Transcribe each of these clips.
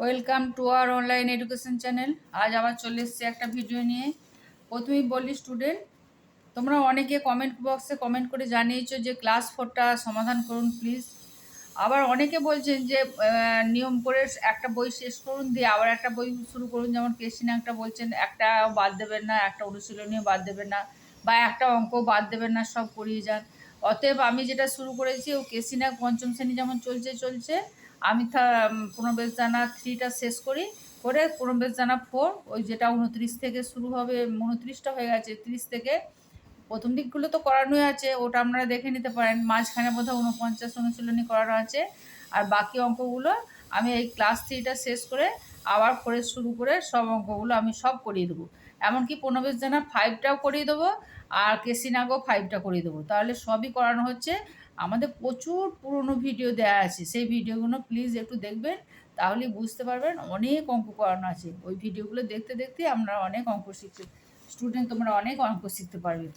Welcome to our online education channel. আজ আবার চলে এসেছি একটা ভিডিও নিয়ে। প্রথমেই বলি স্টুডেন্ট, তোমরা অনেকে কমেন্ট বক্সে কমেন্ট করে জানিয়েছো যে ক্লাস 4টা সমাধান করুন প্লিজ। আবার অনেকে বলছেন যে নিয়ম করে একটা বই শেষ করুন, দিয়ে আবার একটা বই শুরু করুন। যেমন কেসিনা একটা বলছেন একটা বাদ দেবেন না, একটা অনুশীলনীও বাদ দেবেন না, বা একটা অঙ্ক বাদ দেবেন না, সব করিয়ে যান। অতএব আমি যেটা শুরু করেছি, ও কেসিনা পঞ্চম শ্রেণী যেমন চলছে আমি পুনর্বেশ জানা 3টা শেষ করে পুনর্বেশ জানা 4, ওই যেটা 29 থেকে শুরু হবে, 29টা হয়ে গেছে, 30 থেকে প্রথম দিকগুলো তো করানোই আছে, ওটা আপনারা দেখে নিতে পারেন। মাঝখানে বোধহয় 49 অনুশীলনী করানো আছে। আর বাকি অঙ্কগুলো আমি এই ক্লাস 3টা শেষ করে আবার করে শুরু করে সব অঙ্কগুলো আমি সব করিয়ে দেবো। এমনকি প্রণবেশ জানা 5টাও করিয়ে দেবো, আর কেসিনাগও 5টা করিয়ে দেবো। তাহলে সবই করানো হচ্ছে। আমাদের প্রচুর পুরনো ভিডিও দেওয়া আছে, সেই ভিডিওগুলো প্লিজ একটু দেখবেন, তাহলেই বুঝতে পারবেন। অনেক অঙ্ক করানো আছে, ওই ভিডিওগুলো দেখতে দেখতে আমরা অনেক অঙ্ক শিখতে স্টুডেন্ট, তোমরা অনেক অঙ্ক শিখতে পারবে।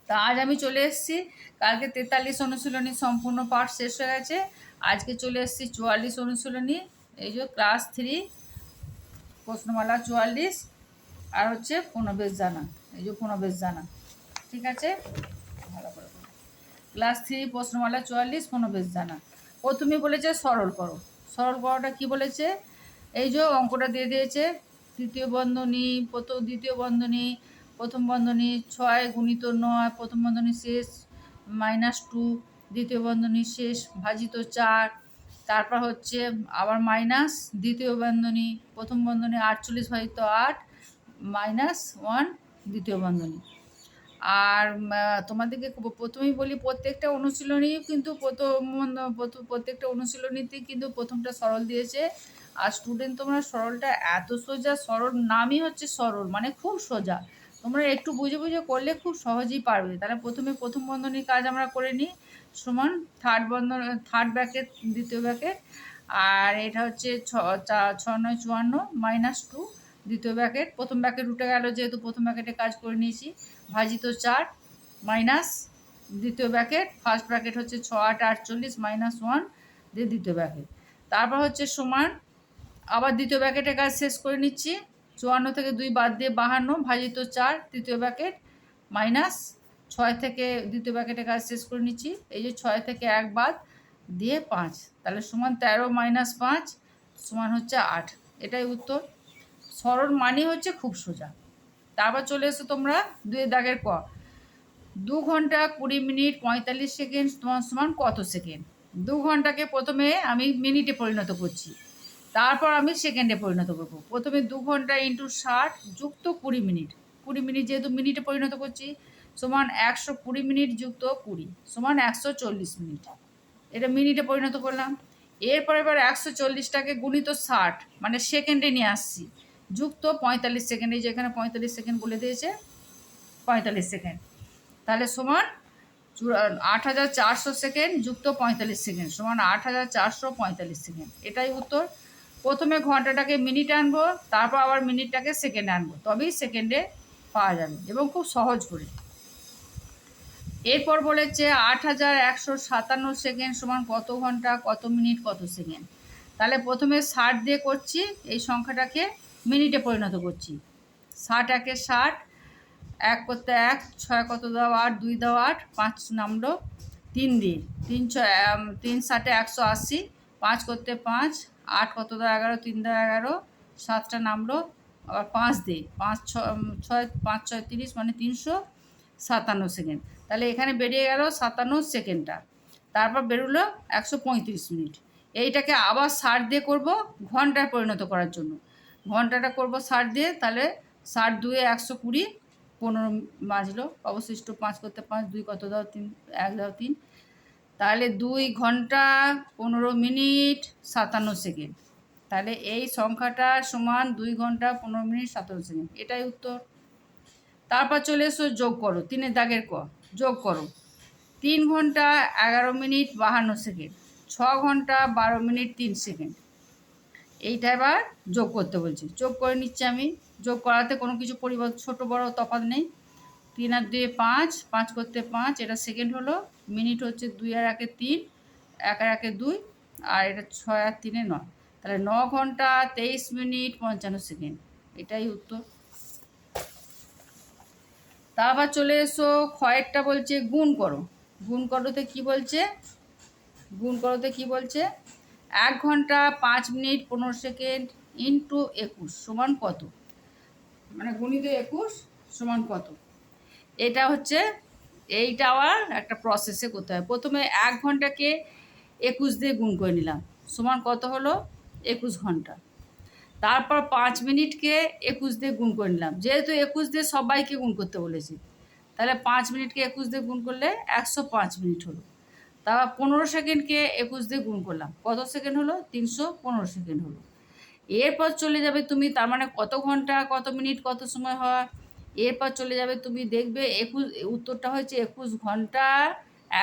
তা আজ আমি চলে এসেছি, কালকে 43 অনুশীলনী সম্পূর্ণ পাঠ শেষ হয়ে গেছে। আজকে চলে এসেছি 44 অনুশীলনী। এই যে ক্লাস 3 প্রশ্নমালা 44, আর হচ্ছে পুনর্বেশ জানা। এই যে পুনর্বেশ জানা, ঠিক আছে, ভালো করে ক্লাস 3 প্রশ্নমালা 44 পুনর্বেশ জানা। প্রথমে বলেছে সরল করো। সরল করাটা কি বলেছে, এই যে অঙ্কটা দিয়ে দিয়েছে। তৃতীয় বন্ধনী দ্বিতীয় বন্ধনী প্রথম বন্ধনী 6 গুণিত 9 প্রথম বন্ধনী শেষ -2 দ্বিতীয় বন্ধনী শেষ ভাজিত 4, তারপর হচ্ছে আবার মাইনাস দ্বিতীয় বন্ধনী প্রথম বন্ধনী 48 ভাজিত 8 -1 দ্বিতীয় বন্ধনী। আর তোমাদেরকে প্রথমেই বলি, প্রত্যেকটা অনুশীলনী কিন্তু প্রত্যেকটা অনুশীলনীতেই কিন্তু প্রথমটা সরল দিয়েছে। আর স্টুডেন্ট, তোমরা সরলটা এত সোজা, সরল নামই হচ্ছে সরল, মানে খুব সোজা। তোমরা একটু বুঝে বুঝে করলে খুব সহজেই পারবে। তাহলে প্রথম বন্ধনীর কাজ আমরা করে নিই। সমান থার্ড ব্র্যাকেট দ্বিতীয় ব্র্যাকেট, আর এটা হচ্ছে 6 9 54 -2 দ্বিতীয় ব্র্যাকেট, প্রথম ব্র্যাকেট উঠে গেল যেহেতু প্রথম ব্র্যাকেটে কাজ করে নিয়েছি, ভাজিত 4 মাইনাস দ্বিতীয় ব্র্যাকেট, ফার্স্ট ব্র্যাকেট হচ্ছে 6 8 48 -1 দিয়ে দ্বিতীয় ব্র্যাকেট। তারপর হচ্ছে সমান আবার দ্বিতীয় ব্র্যাকেটের কাজ শেষ করে নিচ্ছি। 54 থেকে 2 বাদ দিয়ে 52 ভাজিত 4 তৃতীয় ব্র্যাকেট, মাইনাস 6 থেকে দ্বিতীয় ব্র্যাকেটের কাজ শেষ করে নিচ্ছি। এই যে 6 থেকে 1 বাদ দিয়ে 5, তাহলে সমান 13 -5 সমান হচ্ছে 8। এটাই উত্তর। সরল মানই হচ্ছে খুব সোজা। তারপর চলে এসো তোমরা 2 দাগের ক। 2 ঘন্টা 20 মিনিট 45 সেকেন্ড সমান কত সেকেন্ড? 2 ঘন্টাকে প্রথমে আমি মিনিটে পরিণত করছি, তারপর আমি সেকেন্ডে পরিণত করব। প্রথমে 2 ঘন্টা ইন্টু 60 যুক্ত 20 মিনিট, 20 মিনিট যেহেতু মিনিটে পরিণত করছি, সমান 120 মিনিট যুক্ত 20 সমান 140 মিনিট। এটা মিনিটে পরিণত করলাম। এরপর এবার 140টাকে গুণিত 60 মানে সেকেন্ডে নিয়ে আসছি, যুক্ত 45 সেকেন্ডে, যেখানে 45 সেকেন্ড বলে দিয়েছে 45 সেকেন্ড, তাহলে সমান 8400 সেকেন্ড যুক্ত 45 সেকেন্ড সমান 8445 সেকেন্ড। এটাই উত্তর। প্রথমে ঘন্টাটাকে মিনিটে আনবো, তারপর আবার মিনিটটাকে সেকেন্ডে আনবো, তবেই সেকেন্ডে পাওয়া যাবে, এবং খুব সহজ করে। এরপর বলেছে 8157 সেকেন্ড সমান কত ঘন্টা কত মিনিট কত সেকেন্ড। তাহলে প্রথমে 60 দিয়ে করছি, এই সংখ্যাটাকে মিনিটে পরিণত করছি। 60 একে 60, 1 করতে 1, 6 কত দাও 8, 2 দাও 8, 5 নামলো 3 দিয়ে, 3 60 180, 5 করতে 5, 8 কত দাও 11, 3 দাও 11, 7টা নামলো, আবার 5 দিয়ে 5 6 5 6 30 মানে 357 সেকেন্ড। তাহলে এখানে বেরিয়ে গেল 57 সেকেন্ডটা। তারপর বেরোলো 135 মিনিট। এইটাকে আবার 60 দিয়ে করব ঘন্টায় পরিণত করার জন্য। ঘন্টাটা করব 60 দিয়ে, তাহলে 60 2 120, 15 বাজলো, অবশিষ্ট 5 করতে 5, 2 কত দাও 3, 1 দাও 3, তাহলে 2 ঘন্টা 15 মিনিট 57 সেকেন্ড। তাহলে এই সংখ্যাটা সমান 2 ঘন্টা 15 মিনিট 57 সেকেন্ড। এটাই উত্তর। তারপর চলে এসো যোগ করো, 3 দাগের ক। যোগ করো 3 ঘন্টা 11 মিনিট 52 সেকেন্ড, 6 ঘন্টা 12 মিনিট 3 সেকেন্ড। এইটা এবার যোগ করতে বলছি, যোগ করে নিচ্ছি আমি। যোগ করাতে কোনো কিছু ছোটো বড় তফাৎ নেই। 3 আর 2 5, 5 করতে 5, এটা সেকেন্ড হলো। মিনিট হচ্ছে 2 আর 1 3, 1 আর 1 2, আর এটা 6 আর 3 9। তাহলে 9 ঘন্টা 23 মিনিট 55 সেকেন্ড, এটাই উত্তর। তারপর চলে এসো ক্ষয়েরটা, বলছে গুণ করো। গুণ করোতে কি বলছে? গুণ করোতে কি বলছে? 1 ঘন্টা 5 মিনিট 15 সেকেন্ড ইন্টু 21 সমান কত? মানে গুণিত 21 সমান কত? এটা হচ্ছে, এইটা আবার একটা প্রসেসে করতে হয়। প্রথমে 1 ঘন্টাকে 21 দিয়ে গুণ করে নিলাম, সমান কত হলো? 21 ঘন্টা। তারপর 5 মিনিটকে 21 দিয়ে গুণ করে নিলাম, যেহেতু 21 দিয়ে সবাইকে গুণ করতে বলেছি, তাহলে 5 মিনিটকে 21 দিয়ে গুণ করলে 105 মিনিট হলো। তারপর 15 সেকেন্ডকে 21 দিয়ে গুণ করলাম, কত সেকেন্ড হলো? 315 সেকেন্ড হলো। এরপর চলে যাবে তুমি, তার মানে কত ঘন্টা কত মিনিট কত সময় হয়। এরপর চলে যাবে তুমি, দেখবে উত্তরটা হচ্ছে 21 ঘন্টা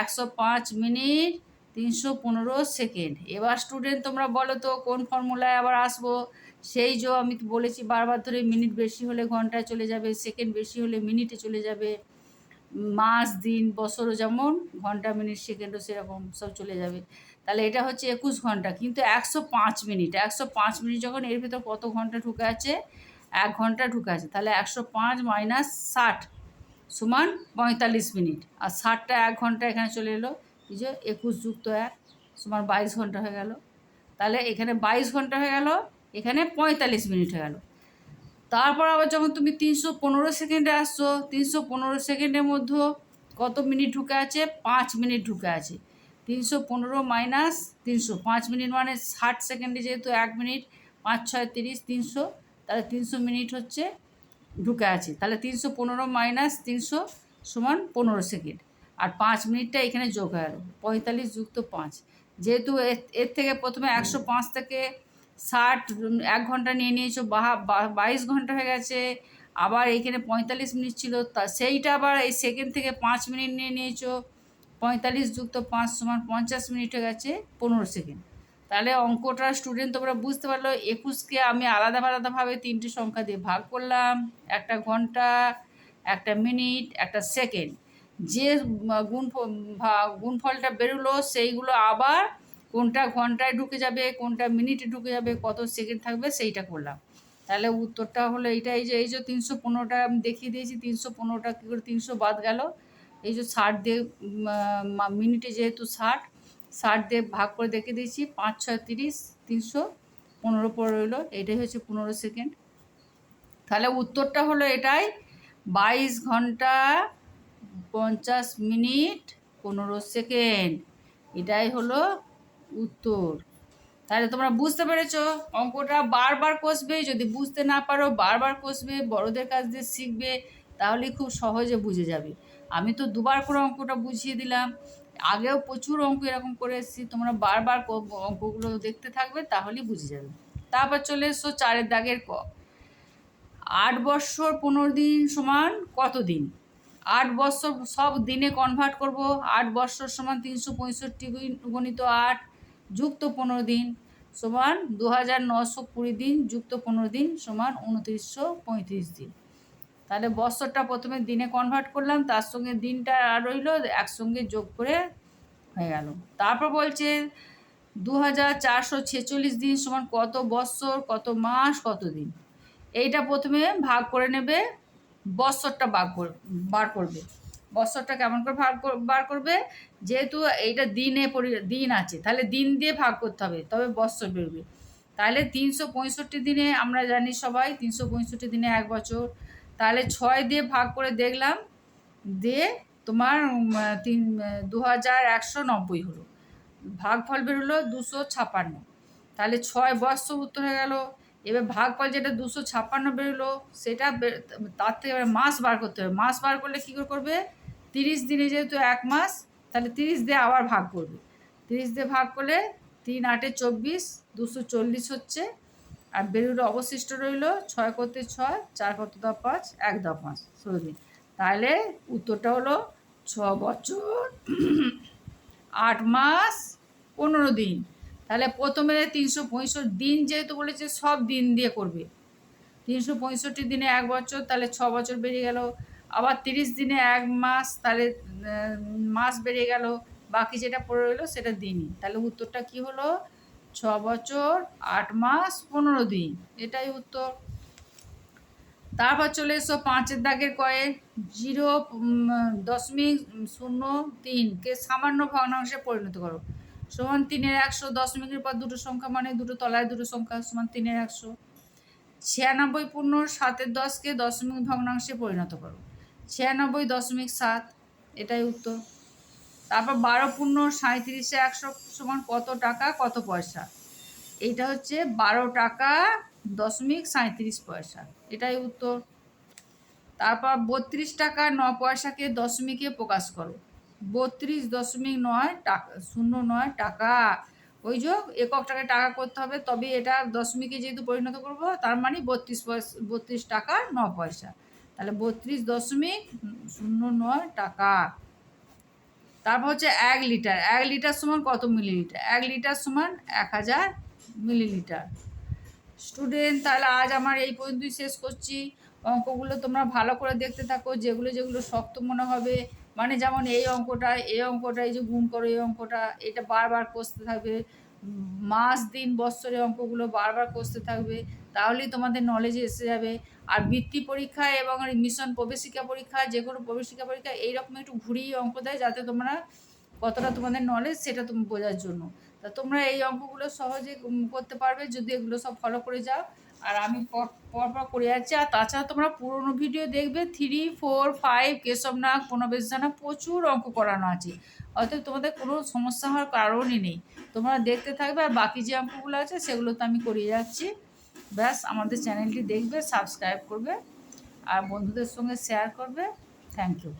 105 মিনিট 315 সেকেন্ড। এবার স্টুডেন্ট তোমরা বলো তো কোন ফর্মুলায় আবার আসবো? সেই যে আমি বলেছি বারবার ধরে, মিনিট বেশি হলে ঘন্টায় চলে যাবে, সেকেন্ড বেশি হলে মিনিটে চলে যাবে, মাস দিন বছরও যেমন ঘন্টা মিনিট সেকেন্ডও সেরকম সব চলে যাবে। তাহলে এটা হচ্ছে 21 ঘন্টা, কিন্তু 105 মিনিট। 105 মিনিট যখন, এর ভিতর কত ঘন্টা ঢুকে আছে? 1 ঘন্টা ঢুকে আছে। তাহলে 105 মাইনাস 60 সমান 45 মিনিট। আর 60টা 1 ঘন্টা এখানে চলে এলো, এই যে 21 যুক্ত 1 সমান 22 ঘন্টা হয়ে গেল। তাহলে এখানে 22 ঘন্টা হয়ে গেল, এখানে 45 মিনিট হয়ে গেল। তারপর আবার যখন তুমি 315 সেকেন্ডে আসছো, 315 সেকেন্ডের মধ্যে কত মিনিট ঢুকে আছে? 5 মিনিট ঢুকে আছে। 315 মাইনাস 300, 5 মিনিট মানে 60 সেকেন্ডে, যেহেতু 1 মিনিট, 5 6 30, 300, তাহলে 300 মিনিট হচ্ছে ঢুকে আছে। তাহলে 315 মাইনাস 300 সমান 15 সেকেন্ড। আর 5 মিনিটটা এখানে যোগ হয়ে গেল, 45 যুক্ত 5। যেহেতু এর থেকে প্রথমে 105 থেকে 60 1 ঘন্টা নিয়ে নিয়েছো, 22 ঘন্টা হয়ে গেছে। আবার এইখানে 45 মিনিট ছিল, তা সেইটা আবার এই সেকেন্ড থেকে 5 মিনিট নিয়ে নিয়েছো, 45 যুক্ত 5 সমান 50 মিনিট হয়ে গেছে 15 সেকেন্ড। তাহলে অঙ্কটা স্টুডেন্ট তোমরা বুঝতে পারলো, 21কে আমি আলাদা আলাদাভাবে 3টে সংখ্যা দিয়ে ভাগ করলাম, একটা ঘন্টা, একটা মিনিট, একটা সেকেন্ড। যে গুণফলটা বেরোলো সেইগুলো আবার কোনটা ঘন্টায় ঢুকে যাবে, কোনটা মিনিটে ঢুকে যাবে, কত সেকেন্ড থাকবে সেইটা করলাম। তাহলে উত্তরটা হলো এইটা। এই যে 315টা আমি দেখিয়ে দিয়েছি, 315টা কী করে 300 বাদ গেল, এই যে 60 দিয়ে মিনিটে যেহেতু 60 দিয়ে ভাগ করে দেখিয়ে দিয়েছি, 5 6 30, 315 পরে রইলো, এটাই হচ্ছে 15 সেকেন্ড। তাহলে উত্তরটা হলো এটাই, 22 ঘন্টা 50 মিনিট 15 সেকেন্ড, এটাই হলো উত্তর। তাহলে তোমরা বুঝতে পেরেছো, অঙ্কটা বারবার কষবে, যদি বুঝতে না পারো বারবার কষবে, বড়দের কাছ দিয়ে শিখবে, তাহলে খুব সহজে বুঝে যাবে। আমি তো দুবার করে অঙ্কটা বুঝিয়ে দিলাম, আগেও প্রচুর অঙ্ক এরকম করে এসেছি, তোমরা বারবার অঙ্কগুলো দেখতে থাকবে, তাহলেই বুঝে যাবে। তারপর চলে এসো 4 দাগের ক। 8 বৎসর 15 দিন সমান কত দিন? 8 বৎসর সব দিনে কনভার্ট করব। 8 বৎসর সমান 365 গণিত 8 যুক্ত 15 দিন সমান 2920 দিন যুক্ত 15 দিন সমান 2935 দিন। তাহলে বৎসরটা প্রথমে দিনে কনভার্ট করলাম, তার সঙ্গে দিনটা রইলো, একসঙ্গে যোগ করে হয়ে গেল। তারপর বলছে 2446 দিন সমান কত বৎসর, কত মাস, কত দিন। এইটা প্রথমে ভাগ করে নেবে, বৎসরটা বার করবে। বৎসরটা কেমন করে বার করবে? যেহেতু এইটা দিন আছে, তাহলে দিন দিয়ে ভাগ করতে হবে, তবে বৎসর বেরোবে। তাহলে 365 দিনে আমরা জানি সবাই, 365 দিনে 1 বছর। তাহলে 6 দিয়ে ভাগ করে দেখলাম, দিয়ে তোমার 2190 হলো, ভাগফল বেরোলো 256। তাহলে 6 বৎসর উত্তর হয়ে গেল। এবার ভাগফল যেটা 256 বেরোলো, সেটা তার থেকে এবার মাস বার করতে হবে। মাস বার করলে কী করে করবে? 30 দিনে যেহেতু 1 মাস, তাহলে 30 দিয়ে আবার ভাগ করবে। 30 দিয়ে ভাগ করলে 3 8 24, 240 হচ্ছে। আর বেরোলো, অবশিষ্ট রইল 6 করতে 6, 4 করতে 5, 1 5, 16 দিন। তাহলে উত্তরটা হলো 6 বছর 8 মাস 15 দিন। তাহলে প্রথমে 365 দিন যেহেতু বলেছে, সব দিন দিয়ে করবে। 365 দিনে 1 বছর, তাহলে 6 বছর বেরিয়ে গেল। আবার 30 দিনে 1 মাস, তাহলে মাস বেরিয়ে গেল। বাকি যেটা পড়ে রইলো সেটা দিনই। তাহলে উত্তরটা কি হলো? বছর 8 মাস 15 দিন, এটাই উত্তর। তারপর চলে এসো 5-এর দাগের কয়েক 0.03-কে সামান্য ভগ্নাংশে পরিণত করো। সমান 3-এর 100, দশমিকের পর দুটো সংখ্যা মানে দুটো তলায় দুটো সংখ্যা, সমান 3-এর 100। 96.7-কে দশমিক ভগ্নাংশে পরিণত করো। 96.7, এটাই উত্তর। তারপর 12.37-100 সমান কত টাকা কত পয়সা? এইটা হচ্ছে 12 টাকা 37 পয়সা, এটাই উত্তর। তারপর 32 টাকা 9 পয়সাকে দশমিকে প্রকাশ করো। 32.9 টাকা 09 টাকা। ওই যে একক টাকায় টাকা করতে হবে, তবে এটা দশমিকে যেহেতু পরিণত করব, তার মানে 32 টাকা 9 পয়সা, তাহলে 32.09 টাকা। তারপর হচ্ছে 1 লিটার। 1 লিটার সমান কত মিলিলিটার? 1 লিটার সমান 1000 মিলিলিটার। স্টুডেন্ট, তাহলে আজ আমার এই পর্যন্তই শেষ করছি। অঙ্কগুলো তোমরা ভালো করে দেখতে থাকো, যেগুলো যেগুলো শক্ত মনে হবে, মানে যেমন এই অঙ্কটা এই যে গুণ করো, এই অঙ্কটা এটা বারবার কষতে থাকবে। মাস দিন বৎসরের অঙ্কগুলো বারবার কষতে থাকবে, তাহলেই তোমাদের নলেজে এসে যাবে। আর বৃত্তি পরীক্ষা এবং মিশন প্রবেশিকা পরীক্ষা, যে কোনো প্রবেশিকা পরীক্ষা এইরকম একটু ঘুরিয়ে অঙ্ক দেয়, যাতে তোমরা কতটা তোমাদের নলেজ সেটা তুমি বোঝার জন্য। তা তোমরা এই অঙ্কগুলো সহজে করতে পারবে যদি এগুলো সব ফলো করে যাও। আর আমি পরপর করে যাচ্ছি। আর তাছাড়া তোমরা পুরোনো ভিডিও দেখবে, 3, 4, 5 কেশবনাগ, প্রণবেশ জানা প্রচুর অঙ্ক করানো আছে, অতএব তোমাদের কোনো সমস্যা হওয়ার কারণই নেই। তোমরা দেখতে থাকবে, আর বাকি যে অঙ্কগুলো আছে সেগুলো তো আমি করিয়ে যাচ্ছি। ব্যাস, আমাদের চ্যানেলটি দেখবে, সাবস্ক্রাইব করবে আর বন্ধুদের সঙ্গে শেয়ার করবে। Thank you.